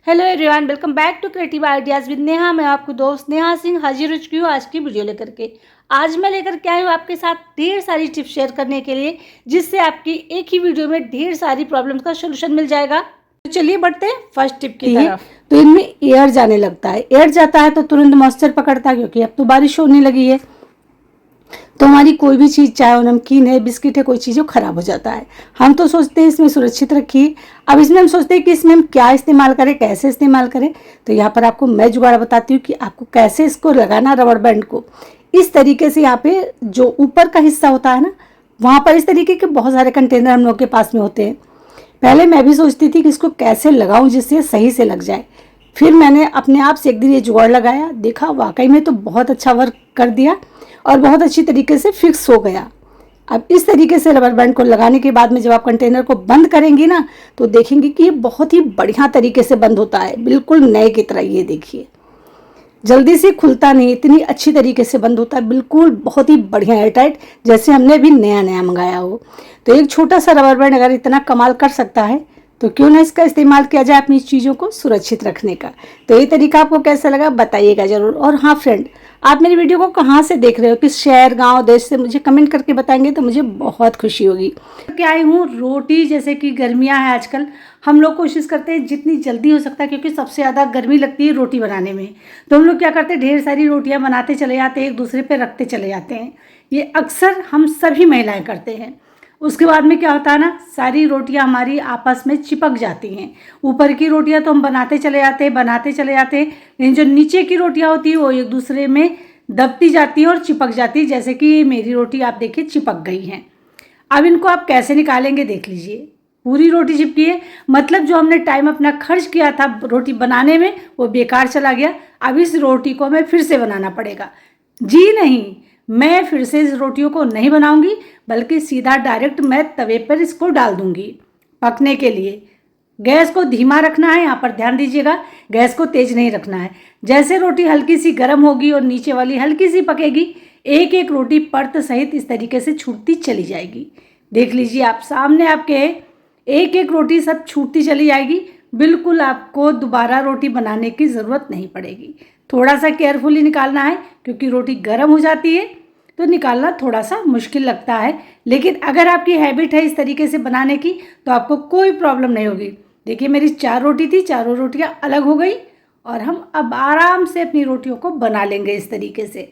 Hello everyone, welcome back to creative ideas with Neha. मैं आपको दोस्त नेहा सिंह हाजिर हो चुकी हूँ आज की वीडियो लेकर के। आज मैं लेकर के आई हूँ आपके साथ ढेर सारी टिप्स शेयर करने के लिए, जिससे आपकी एक ही वीडियो में ढेर सारी प्रॉब्लम्स का सोल्यूशन मिल जाएगा। तो चलिए बढ़ते हैं फर्स्ट टिप की तरफ। तो इनमें एयर जाने लगता है, एयर जाता है तो तुरंत मॉइस्चर पकड़ता है, क्योंकि अब तो बारिश होने लगी है। तो हमारी कोई भी चीज़, चाहे वो नमकीन है, बिस्किट है, कोई चीज़ वो ख़राब हो जाता है। हम तो सोचते हैं इसमें सुरक्षित रखिए। अब इसमें हम सोचते हैं कि इसमें हम क्या इस्तेमाल करें, कैसे इस्तेमाल करें। तो यहाँ पर आपको मैं जुगाड़ बताती हूँ कि आपको कैसे इसको लगाना, रबड़ बैंड को इस तरीके से। यहाँ पे जो ऊपर का हिस्सा होता है ना, वहाँ पर इस तरीके के बहुत सारे कंटेनर हम लोग के पास में होते हैं। पहले मैं भी सोचती थी कि इसको कैसे लगाऊं जिससे सही से लग जाए। फिर मैंने अपने आप से एक दिन ये जुगाड़ लगाया, देखा वाकई में तो बहुत अच्छा वर्क कर दिया और बहुत अच्छी तरीके से फिक्स हो गया। अब इस तरीके से रबर बैंड को लगाने के बाद में जब आप कंटेनर को बंद करेंगी ना, तो देखेंगे कि ये बहुत ही बढ़िया तरीके से बंद होता है, बिल्कुल नए की तरह। ये देखिए, जल्दी से खुलता नहीं, इतनी अच्छी तरीके से बंद होता है, बिल्कुल बहुत ही बढ़िया एयरटाइट, जैसे हमने अभी नया नया मंगाया हो। तो एक छोटा सा रबर बैंड अगर इतना कमाल कर सकता है, तो क्यों ना इसका इस्तेमाल किया जाए अपनी चीज़ों को सुरक्षित रखने का। तो ये तरीका आपको कैसा लगा बताइएगा ज़रूर। और हाँ फ्रेंड, आप मेरी वीडियो को कहाँ से देख रहे हो, किस शहर, गांव, देश से, मुझे कमेंट करके बताएंगे तो मुझे बहुत खुशी होगी। क्या आई हूँ रोटी, जैसे कि गर्मियाँ हैं आजकल, हम लोग कोशिश करते हैं जितनी जल्दी हो सकता है, क्योंकि सबसे ज़्यादा गर्मी लगती है रोटी बनाने में। तो हम लोग क्या करते हैं, ढेर सारी रोटियाँ बनाते चले जाते हैं, एक दूसरे पे रखते चले जाते हैं। ये अक्सर हम सभी महिलाएं करते हैं। उसके बाद में क्या होता है ना, सारी रोटियां हमारी आपस में चिपक जाती हैं। ऊपर की रोटियां तो हम बनाते चले जाते हैं, लेकिन जो नीचे की रोटियां होती है वो एक दूसरे में दबती जाती है और चिपक जाती है। जैसे कि मेरी रोटी आप देखिए चिपक गई हैं। अब इनको आप कैसे निकालेंगे देख लीजिए। पूरी रोटी चिपकी है, मतलब जो हमने टाइम अपना खर्च किया था रोटी बनाने में वो बेकार चला गया। अब इस रोटी को हमें फिर से बनाना पड़ेगा। जी नहीं, मैं फिर से इस रोटियों को नहीं बनाऊंगी, बल्कि सीधा डायरेक्ट मैं तवे पर इसको डाल दूंगी पकने के लिए। गैस को धीमा रखना है, यहाँ पर ध्यान दीजिएगा, गैस को तेज नहीं रखना है। जैसे रोटी हल्की सी गर्म होगी और नीचे वाली हल्की सी पकेगी, एक एक रोटी परत सहित इस तरीके से छूटती चली जाएगी। देख लीजिए आप सामने, आपके एक एक रोटी सब छूटती चली जाएगी। बिल्कुल आपको दोबारा रोटी बनाने की ज़रूरत नहीं पड़ेगी। थोड़ा सा केयरफुली निकालना है, क्योंकि रोटी गर्म हो जाती है तो निकालना थोड़ा सा मुश्किल लगता है। लेकिन अगर आपकी हैबिट है इस तरीके से बनाने की, तो आपको कोई प्रॉब्लम नहीं होगी। देखिए मेरी 4 रोटी थी, चारों रोटियां अलग हो गई और हम अब आराम से अपनी रोटियों को बना लेंगे इस तरीके से।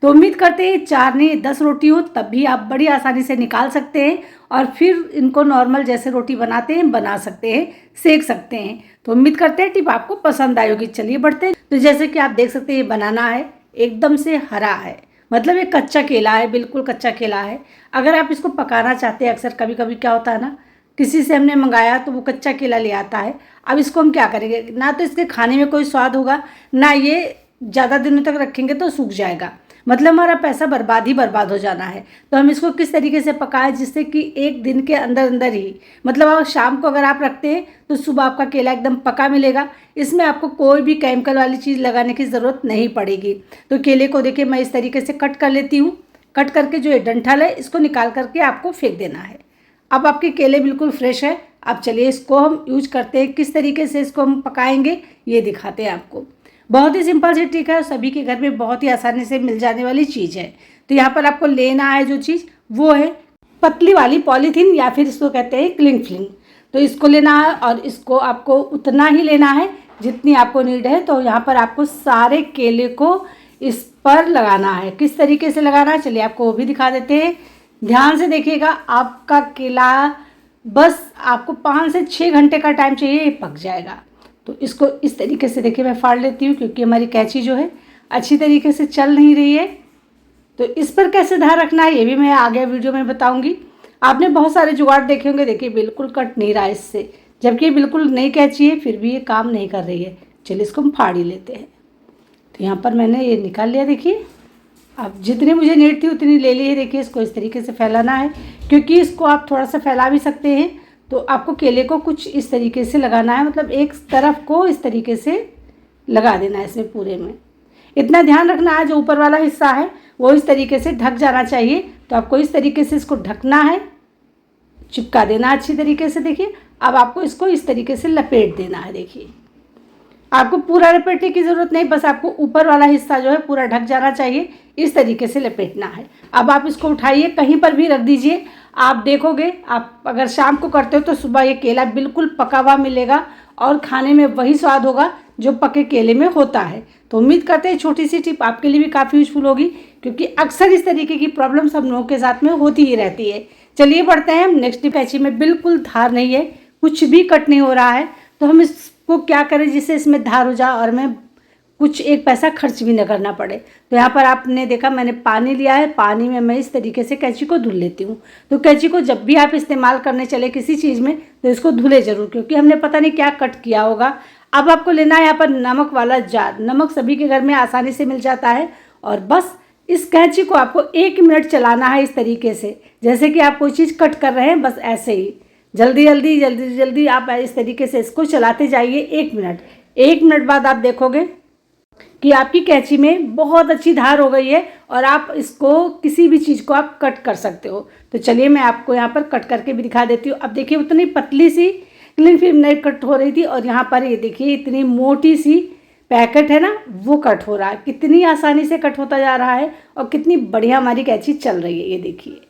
तो उम्मीद करते हैं 4 नहीं 10 रोटी हो तब भी आप बड़ी आसानी से निकाल सकते हैं और फिर इनको नॉर्मल जैसे रोटी बनाते हैं बना सकते हैं, सेक सकते हैं। तो उम्मीद करते हैं टिप आपको पसंद आई होगी। चलिए बढ़ते हैं। तो जैसे कि आप देख सकते हैं ये बनाना है, एकदम से हरा है, मतलब ये कच्चा केला है, बिल्कुल कच्चा केला है। अगर आप इसको पकाना चाहते हैं, अक्सर कभी कभी क्या होता है ना, किसी से हमने मंगाया तो वो कच्चा केला ले आता है। अब इसको हम क्या करेंगे, ना तो इसके खाने में कोई स्वाद होगा, ना ये ज़्यादा दिनों तक रखेंगे तो सूख जाएगा, मतलब हमारा पैसा बर्बाद ही बर्बाद हो जाना है। तो हम इसको किस तरीके से पकाएं जिससे कि एक दिन के अंदर अंदर ही, मतलब आप शाम को अगर आप रखते हैं तो सुबह आपका केला एकदम पका मिलेगा। इसमें आपको कोई भी केमिकल वाली चीज़ लगाने की ज़रूरत नहीं पड़ेगी। तो केले को देखिए मैं इस तरीके से कट कर लेती हूँ। कट करके जो ये डंठल है इसको निकाल करके आपको फेंक देना है। अब आपके केले बिल्कुल फ्रेश है। अब चलिए इसको हम यूज करते हैं, किस तरीके से इसको हम पकाएंगे ये दिखाते हैं आपको। बहुत ही सिंपल सी ट्रिक है, सभी के घर में बहुत ही आसानी से मिल जाने वाली चीज़ है। तो यहाँ पर आपको लेना है जो चीज़, वो है पतली वाली पॉलीथीन, या फिर इसको कहते हैं क्लिंग फिल्म। तो इसको लेना है और इसको आपको उतना ही लेना है जितनी आपको नीड है। तो यहाँ पर आपको सारे केले को इस पर लगाना है। किस तरीके से लगाना है चलिए आपको वो भी दिखा देते हैं। ध्यान से देखिएगा, आपका केला बस आपको 5 से 6 घंटे का टाइम चाहिए, ये पक जाएगा। तो इसको इस तरीके से देखिए मैं फाड़ लेती हूँ, क्योंकि हमारी कैंची जो है अच्छी तरीके से चल नहीं रही है। तो इस पर कैसे ध्यान रखना है ये भी मैं आगे वीडियो में बताऊंगी। आपने बहुत सारे जुगाड़ देखे होंगे, देखिए बिल्कुल कट नहीं रहा है इससे, जबकि ये बिल्कुल नई कैंची है फिर भी ये काम नहीं कर रही है। चलिए इसको हम फाड़ ही लेते हैं। तो यहाँ पर मैंने ये निकाल लिया, देखिए अब जितनी मुझे नीड थी उतनी ले ली है। देखिए इसको इस तरीके से फैलाना है, क्योंकि इसको आप थोड़ा सा फैला भी सकते हैं। तो आपको केले को कुछ इस तरीके से लगाना है, मतलब एक तरफ को इस तरीके से लगा देना है इसमें पूरे में। इतना ध्यान रखना है जो ऊपर वाला हिस्सा है वो इस तरीके से ढक जाना चाहिए। तो आपको इस तरीके से इसको ढकना है, चिपका देना अच्छी तरीके से। देखिए अब आपको इसको इस तरीके से लपेट देना है। देखिए आपको पूरा लपेटने की ज़रूरत नहीं, बस आपको ऊपर वाला हिस्सा जो है पूरा ढक जाना चाहिए, इस तरीके से लपेटना है। अब आप इसको उठाइए, कहीं पर भी रख दीजिए। आप देखोगे, आप अगर शाम को करते हो तो सुबह ये केला बिल्कुल पका हुआ मिलेगा और खाने में वही स्वाद होगा जो पके केले में होता है। तो उम्मीद करते हैं छोटी सी टिप आपके लिए भी काफ़ी यूजफुल होगी, क्योंकि अक्सर इस तरीके की प्रॉब्लम्स हम लोगों के साथ में होती ही रहती है। चलिए बढ़ते हैं हम नेक्स्ट टिप। कैंची में बिल्कुल धार नहीं है, कुछ भी कट नहीं हो रहा है, तो हम इसको क्या करें जिससे इसमें धार हो जाए और हमें कुछ एक पैसा खर्च भी न करना पड़े। तो यहाँ पर आपने देखा मैंने पानी लिया है, पानी में मैं इस तरीके से कैंची को धुल लेती हूँ। तो कैंची को जब भी आप इस्तेमाल करने चले किसी चीज़ में तो इसको धुले ज़रूर, क्योंकि हमने पता नहीं क्या कट किया होगा। अब आपको लेना है यहाँ पर नमक वाला जार। नमक सभी के घर में आसानी से मिल जाता है, और बस इस कैंची को आपको 1 मिनट चलाना है इस तरीके से, जैसे कि आप कोई चीज़ कट कर रहे हैं, बस ऐसे ही जल्दी जल्दी जल्दी जल्दी आप इस तरीके से इसको चलाते जाइए 1 मिनट। 1 मिनट बाद आप देखोगे कि आपकी कैंची में बहुत अच्छी धार हो गई है और आप इसको किसी भी चीज़ को आप कट कर सकते हो। तो चलिए मैं आपको यहाँ पर कट करके भी दिखा देती हूँ। अब देखिए उतनी पतली सी क्लिंग फिल्म नहीं कट हो रही थी, और यहाँ पर ये देखिए इतनी मोटी सी पैकेट है ना, वो कट हो रहा है। कितनी आसानी से कट होता जा रहा है और कितनी बढ़िया हमारी कैंची चल रही है। ये देखिए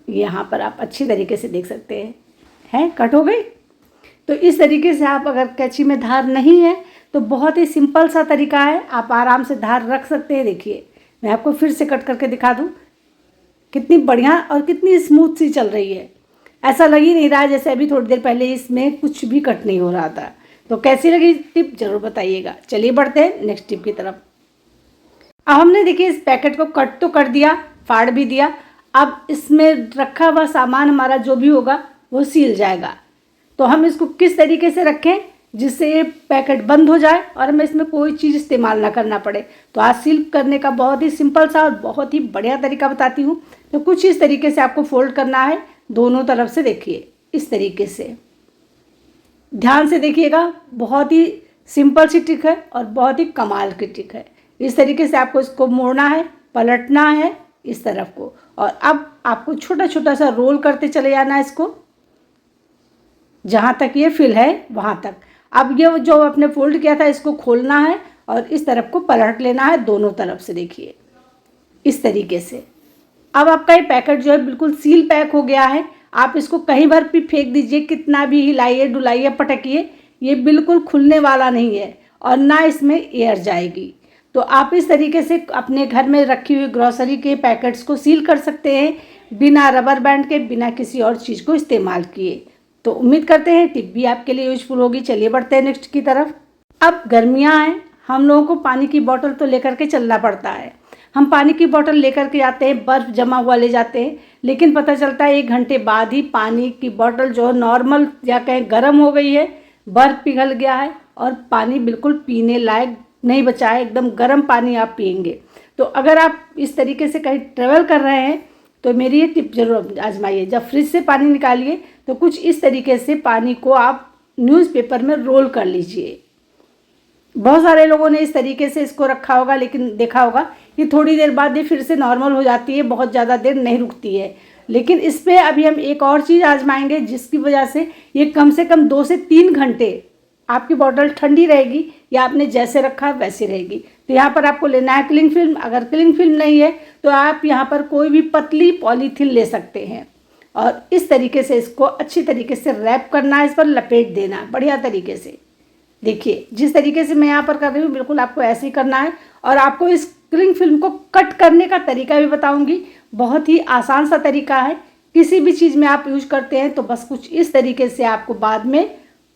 यहाँ पर आप अच्छी तरीके से देख सकते हैं कट हो गई। तो इस तरीके से आप अगर कैंची में धार नहीं है तो बहुत ही सिंपल सा तरीका है, आप आराम से धार रख सकते हैं। देखिए मैं आपको फिर से कट करके दिखा दूँ, कितनी बढ़िया और कितनी स्मूथ सी चल रही है। ऐसा लग ही नहीं रहा है जैसे अभी थोड़ी देर पहले इसमें कुछ भी कट नहीं हो रहा था। तो कैसी लगी टिप ज़रूर बताइएगा। चलिए बढ़ते हैं नेक्स्ट टिप की तरफ। अब हमने देखिए इस पैकेट को कट तो कर दिया, फाड़ भी दिया। अब इसमें रखा हुआ सामान हमारा जो भी होगा वो सील जाएगा। तो हम इसको किस तरीके से रखें जिससे ये पैकेट बंद हो जाए और हमें इसमें कोई चीज़ इस्तेमाल ना करना पड़े। तो आज सील करने का बहुत ही सिंपल सा और बहुत ही बढ़िया तरीका बताती हूँ। तो कुछ इस तरीके से आपको फोल्ड करना है दोनों तरफ से। देखिए इस तरीके से ध्यान से देखिएगा, बहुत ही सिंपल सी ट्रिक है और बहुत ही कमाल की ट्रिक है। इस तरीके से आपको इसको मोड़ना है, पलटना है इस तरफ को, और अब आपको छोटा छोटा सा रोल करते चले जाना है इसको, जहाँ तक ये फिल है वहाँ तक। अब ये जो आपने फोल्ड किया था इसको खोलना है और इस तरफ को पलट लेना है दोनों तरफ से। देखिए इस तरीके से अब आपका ये पैकेट जो है बिल्कुल सील पैक हो गया है। आप इसको कहीं भर भी फेंक दीजिए, कितना भी हिलाइए डुलाइए पटकिए, ये बिल्कुल खुलने वाला नहीं है और ना इसमें एयर जाएगी। तो आप इस तरीके से अपने घर में रखी हुई ग्रॉसरी के पैकेट्स को सील कर सकते हैं बिना रबर बैंड के, बिना किसी और चीज़ को इस्तेमाल किए। तो उम्मीद करते हैं टिप भी आपके लिए यूजफुल होगी। चलिए बढ़ते हैं नेक्स्ट की तरफ। अब गर्मियाँ हैं, हम लोगों को पानी की बोतल तो लेकर के चलना पड़ता है। हम पानी की बोतल लेकर के जाते हैं, बर्फ़ जमा हुआ ले जाते हैं, लेकिन पता चलता है 1 घंटे बाद ही पानी की बोतल जो नॉर्मल या कहीं गर्म हो गई है, बर्फ़ पिघल गया है और पानी बिल्कुल पीने लायक नहीं बचा है, एकदम गर्म पानी आप पिएंगे। तो अगर आप इस तरीके से कहीं ट्रेवल कर रहे हैं तो मेरी ये टिप जरूर आजमाइए। जब फ्रिज से पानी निकालिए तो कुछ इस तरीके से पानी को आप न्यूज़पेपर में रोल कर लीजिए। बहुत सारे लोगों ने इस तरीके से इसको रखा होगा, लेकिन देखा होगा ये थोड़ी देर बाद ये फिर से नॉर्मल हो जाती है, बहुत ज़्यादा देर नहीं रुकती है। लेकिन इस पर अभी हम एक और चीज़ आजमाएंगे जिसकी वजह से ये कम से कम 2 से 3 घंटे आपकी बॉटल ठंडी रहेगी या आपने जैसे रखा वैसे रहेगी। तो यहाँ पर आपको लेना है क्लिंग फिल्म। अगर क्लिंग फिल्म नहीं है तो आप यहाँ पर कोई भी पतली पॉलीथीन ले सकते हैं और इस तरीके से इसको अच्छी तरीके से रैप करना है, इस पर लपेट देना है बढ़िया तरीके से। देखिए जिस तरीके से मैं यहाँ पर कर रही हूँ बिल्कुल आपको ऐसे ही करना है। और आपको इस क्लिंग फिल्म को कट करने का तरीका भी बताऊँगी, बहुत ही आसान सा तरीका है। किसी भी चीज़ में आप यूज करते हैं तो बस कुछ इस तरीके से आपको बाद में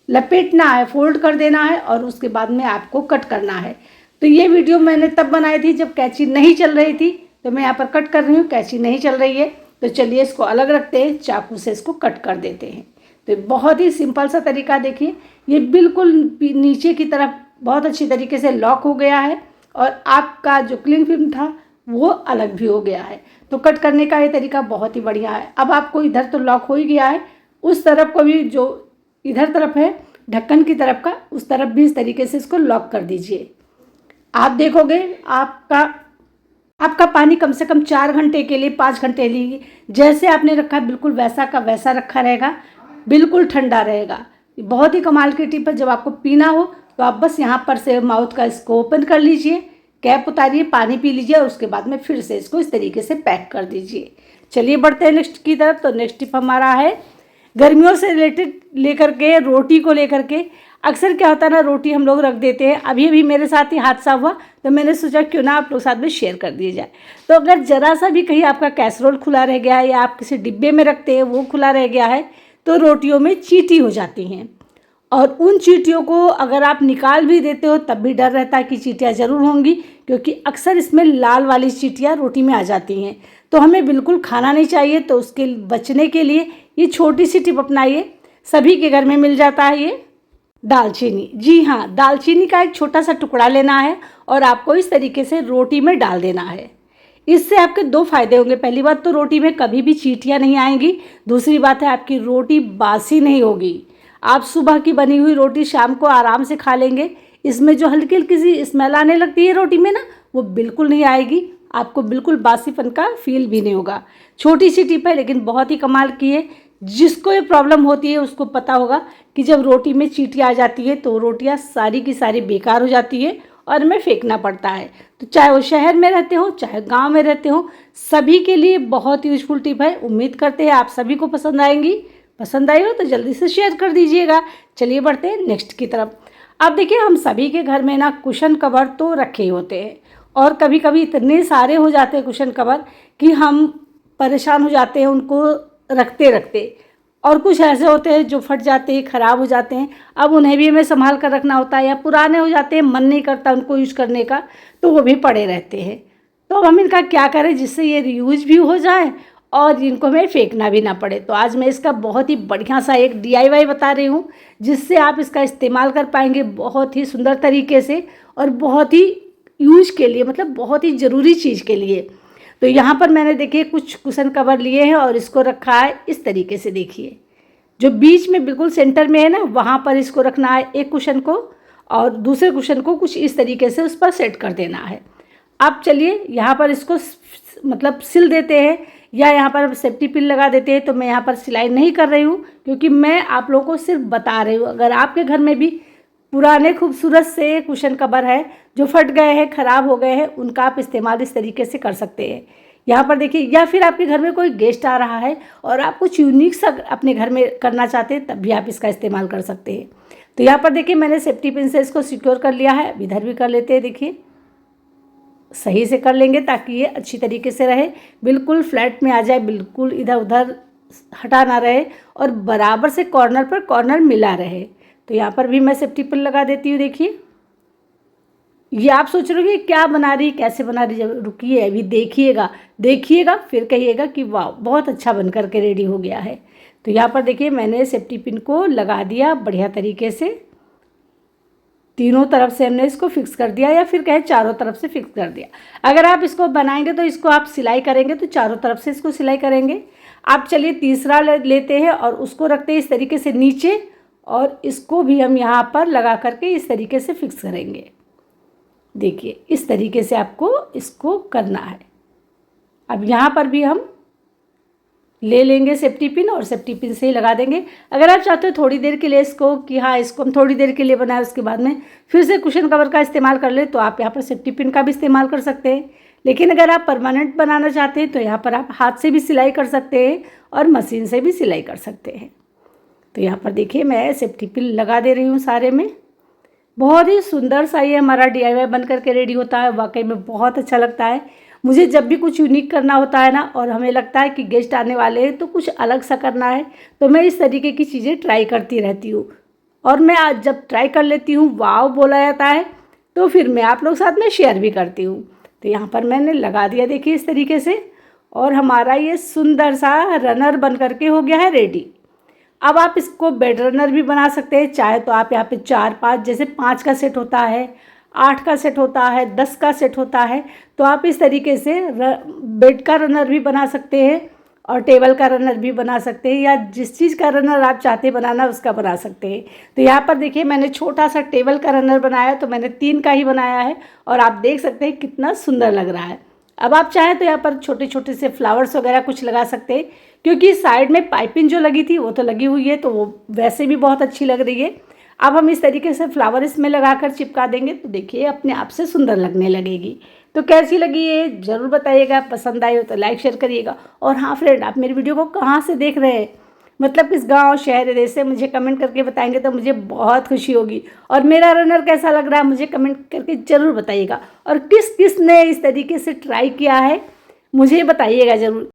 लपेटना है, फोल्ड कर देना है और उसके बाद में आपको कट करना है। तो ये वीडियो मैंने तब बनाई थी जब कैंची नहीं चल रही थी, तो मैं यहाँ पर कट कर रही हूँ, कैंची नहीं चल रही है। तो चलिए इसको अलग रखते हैं, चाकू से इसको कट कर देते हैं। तो बहुत ही सिंपल सा तरीका, देखिए ये बिल्कुल नीचे की तरफ बहुत अच्छी तरीके से लॉक हो गया है और आपका जो क्लिंग फिल्म था वो अलग भी हो गया है। तो कट करने का ये तरीका बहुत ही बढ़िया है। अब आपको इधर तो लॉक हो ही गया है, उस तरफ को भी जो इधर तरफ है ढक्कन की तरफ का, उस तरफ भी इस तरीके से इसको लॉक कर दीजिए। आप देखोगे आपका पानी कम से कम 4 घंटे के लिए 5 घंटे लिए जैसे आपने रखा है बिल्कुल वैसा का वैसा रखा रहेगा, बिल्कुल ठंडा रहेगा। बहुत ही कमाल की टिप है, जब आपको पीना हो तो आप बस यहाँ पर से माउथ का इसको ओपन कर लीजिए, कैप उतारिए, पानी पी लीजिए और उसके बाद में फिर से इसको इस तरीके से पैक कर दीजिए। चलिए बढ़ते हैं नेक्स्ट की तरफ। तो नेक्स्ट टिप हमारा है गर्मियों से रिलेटेड लेकर के, रोटी को लेकर के। अक्सर क्या होता है ना, रोटी हम लोग रख देते हैं। अभी अभी मेरे साथ ही हादसा हुआ तो मैंने सोचा क्यों ना आप लोग साथ में शेयर कर दिया जाए। तो अगर ज़रा सा भी कहीं आपका कैसरोल खुला रह गया है या आप किसी डिब्बे में रखते हैं वो खुला रह गया है तो रोटियों में चींटी हो जाती हैं। और उन चींटियों को अगर आप निकाल भी देते हो तब भी डर रहता है कि चींटियाँ ज़रूर होंगी, क्योंकि अक्सर इसमें लाल वाली चींटियाँ रोटी में आ जाती हैं। तो हमें बिल्कुल खाना नहीं चाहिए। तो उसके बचने के लिए ये छोटी सी टिप अपनाइए। सभी के घर में मिल जाता है ये दालचीनी। जी हाँ, दालचीनी का एक छोटा सा टुकड़ा लेना है और आपको इस तरीके से रोटी में डाल देना है। इससे आपके दो फायदे होंगे। पहली बात तो रोटी में कभी भी चींटियाँ नहीं आएंगी। दूसरी बात है आपकी रोटी बासी नहीं होगी। आप सुबह की बनी हुई रोटी शाम को आराम से खा लेंगे। इसमें जो हल्की हल्की सी स्मेल आने लगती है रोटी में ना, वो बिल्कुल नहीं आएगी। आपको बिल्कुल बासीपन का फील भी नहीं होगा। छोटी सी टिप है लेकिन बहुत ही कमाल की है। जिसको ये प्रॉब्लम होती है उसको पता होगा कि जब रोटी में चींटियाँ आ जाती है तो रोटियाँ सारी की सारी बेकार हो जाती है और हमें फेंकना पड़ता है। तो चाहे वो शहर में रहते हो चाहे गांव में रहते हो, सभी के लिए बहुत ही यूजफुल टिप है। उम्मीद करते हैं आप सभी को पसंद आएंगी। पसंद आई हो तो जल्दी से शेयर कर दीजिएगा। चलिए बढ़ते हैं नेक्स्ट की तरफ। अब देखिए, हम सभी के घर में ना कुशन कवर तो रखे होते हैं और कभी कभी इतने सारे हो जाते हैं कुशन कवर कि हम परेशान हो जाते हैं उनको रखते रखते। और कुछ ऐसे होते हैं जो फट जाते हैं, ख़राब हो जाते हैं। अब उन्हें भी हमें संभाल कर रखना होता है, या पुराने हो जाते हैं, मन नहीं करता उनको यूज करने का, तो वो भी पड़े रहते हैं। तो अब हम इनका क्या करें जिससे ये रीयूज भी हो जाए और इनको हमें फेंकना भी ना पड़े। तो आज मैं इसका बहुत ही बढ़िया सा एक DIY बता रही हूँ जिससे आप इसका इस्तेमाल कर पाएंगे बहुत ही सुंदर तरीके से और बहुत ही यूज के लिए, मतलब बहुत ही ज़रूरी चीज़ के लिए। तो यहाँ पर मैंने देखिए कुछ कुशन कवर लिए हैं और इसको रखा है इस तरीके से। देखिए जो बीच में बिल्कुल सेंटर में है ना, वहाँ पर इसको रखना है एक कुशन को और दूसरे कुशन को कुछ इस तरीके से उस पर सेट कर देना है। अब चलिए यहाँ पर इसको मतलब सिल देते हैं या यहाँ पर सेफ्टी पिन लगा देते हैं। तो मैं यहाँ पर सिलाई नहीं कर रही हूँ क्योंकि मैं आप लोगों को सिर्फ बता रही हूँ। अगर आपके घर में भी पुराने खूबसूरत से कुशन कवर है जो फट गए हैं, ख़राब हो गए हैं, उनका आप इस्तेमाल इस तरीके से कर सकते हैं। यहाँ पर देखिए, या फिर आपके घर में कोई गेस्ट आ रहा है और आप कुछ यूनिक सा अपने घर में करना चाहते हैं, तब भी आप इसका इस्तेमाल कर सकते हैं। तो यहाँ पर देखिए मैंने सेफ्टी पिन से इसको सिक्योर कर लिया है। अब इधर भी कर लेते हैं। देखिए सही से कर लेंगे ताकि ये अच्छी तरीके से रहे, बिल्कुल फ्लैट में आ जाए, बिल्कुल इधर उधर हटा ना रहे और बराबर से कॉर्नर पर कॉर्नर मिला रहे। तो यहाँ पर भी मैं सेफ्टी पिन लगा देती हूँ। देखिए ये आप सोच रहे हो कि क्या बना रही, कैसे बना रही, जब रुकिए अभी देखिएगा फिर कहिएगा कि वाह बहुत अच्छा बन करके रेडी हो गया है। तो यहाँ पर देखिए मैंने सेफ्टी पिन को लगा दिया बढ़िया तरीके से। तीनों तरफ से हमने इसको फिक्स कर दिया, या फिर कहे चारों तरफ से फिक्स कर दिया। अगर आप इसको बनाएंगे तो इसको आप सिलाई करेंगे तो चारों तरफ से इसको सिलाई करेंगे। आप चलिए तीसरा लेते हैं और उसको रखते हैं इस तरीके से नीचे, और इसको भी हम यहाँ पर लगा करके इस तरीके से फिक्स करेंगे। देखिए इस तरीके से आपको इसको करना है। अब यहाँ पर भी हम ले लेंगे सेफ्टी पिन और सेफ्टी पिन से ही लगा देंगे। अगर आप चाहते हो थोड़ी देर के लिए इसको कि हाँ इसको हम थोड़ी देर के लिए बनाए, उसके बाद में फिर से कुशन कवर का इस्तेमाल कर ले, तो आप यहाँ पर सेफ्टी पिन का भी इस्तेमाल कर सकते हैं। लेकिन अगर आप परमानेंट बनाना चाहते हैं तो यहाँ पर आप हाथ से भी सिलाई कर सकते हैं और मशीन से भी सिलाई कर सकते हैं। तो यहाँ पर देखिए मैं सेफ्टी पिन लगा दे रही हूँ सारे में। बहुत ही सुंदर सा ये हमारा DIY बन करके रेडी होता है। वाकई में बहुत अच्छा लगता है मुझे। जब भी कुछ यूनिक करना होता है ना और हमें लगता है कि गेस्ट आने वाले हैं तो कुछ अलग सा करना है, तो मैं इस तरीके की चीज़ें ट्राई करती रहती हूँ। और मैं आज जब ट्राई कर लेती हूँ वाव बोला जाता है, तो फिर मैं आप लोग साथ में शेयर भी करती हूँ। तो यहाँ पर मैंने लगा दिया देखिए इस तरीके से, और हमारा ये सुंदर सा रनर बन करके हो गया है रेडी। अब आप इसको बेड रनर भी बना सकते हैं, चाहे तो आप यहाँ पे 4-5, जैसे 5 का सेट होता है, 8 का सेट होता है, 10 का सेट होता है, तो आप इस तरीके से बेड का रनर भी बना सकते हैं और टेबल का रनर भी बना सकते हैं, या जिस चीज़ का रनर आप चाहते हैं बनाना उसका बना सकते हैं। तो यहाँ पर देखिए मैंने छोटा सा टेबल का रनर बनाया, तो मैंने 3 का ही बनाया है और आप देख सकते हैं कितना सुंदर लग रहा है। अब आप चाहें तो यहाँ पर छोटे छोटे से फ्लावर्स वगैरह कुछ लगा सकते हैं, क्योंकि साइड में पाइपिंग जो लगी थी वो तो लगी हुई है, तो वो वैसे भी बहुत अच्छी लग रही है। अब हम इस तरीके से फ्लावर इसमें लगाकर चिपका देंगे तो देखिए अपने आप से सुंदर लगने लगेगी। तो कैसी लगी ये ज़रूर बताइएगा, पसंद आई हो तो लाइक शेयर करिएगा। और हाँ फ्रेंड, आप मेरी वीडियो को कहाँ से देख रहे हैं, मतलब किस गांव शहर देश से, मुझे कमेंट करके बताएंगे तो मुझे बहुत खुशी होगी। और मेरा रनर कैसा लग रहा है मुझे कमेंट करके ज़रूर बताइएगा। और किस किस ने इस तरीके से ट्राई किया है मुझे बताइएगा ज़रूर।